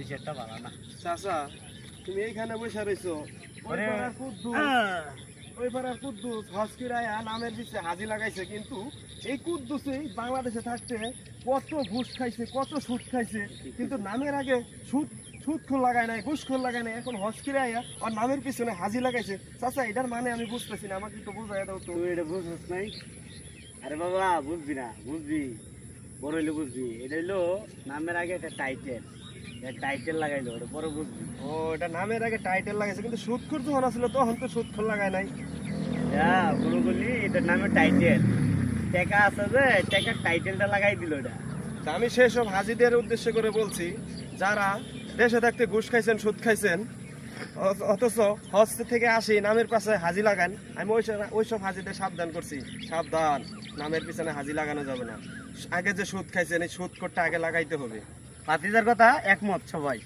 বিষয়টা ভালো না। চাচা তুমি এইখানে বসে রইছো, ওই ওরে, পাড়ার কুদ্দুস ওই পাড়ার কুদ্দুস হসকিরায়া নামের পিছে হাজি লাগাইছে, কিন্তু এই কুদ্দুসই বাংলাদেশে থাকতে কত ঘুষ খাইছে, কত সুদ খাইছে, কিন্তু নামের আগে সুদ সুদখোর লাগায় নাই, ঘুষখোর লাগায় নাই, এখন হসকিরায়া আর নামের পিছনে হাজি লাগাইছে। চাচা এটার মানে আমি বুঝতেছি না, আমাকে একটু বোঝাই দাও তো। তুই এটা বুঝছিস নাই? আরে বাবা বুঝবি না, বুঝবি, বড় হইলে বুঝবি। এটা হইলো নামের আগে একটা টাইটেল, টাইটেল লাগাইলো, ওটা পরে বুঝবি। ও এটা নামের আগে টাইটেল লাগাইছে, কিন্তু সুদখোর যখন আসলে তখন তো সুদখোর লাগায় নাই। হ্যাঁ বড় বলি, এটার নামে টাইটেল, টাকা আছে যে টাকার টাইটেলটা লাগাই দিল এটা। তা আমি সেই সব হাজিদের উদ্দেশ্য করে বলছি, যারা দেশে থাকতে ঘুষ খাইছেন, সুদ খাইছেন, অথচ হজ থেকে আসি নামের পাশে হাজি লাগান। আমি ওইসব হাজিদের সাবধান করছি, সাবধান, নামের পিছনে হাজি লাগানো যাবে না। আগে যে সুদ খাইছেন এই সুদ করতে আগে লাগাইতে হবে। ভাতিজার কথা একমত সবাই।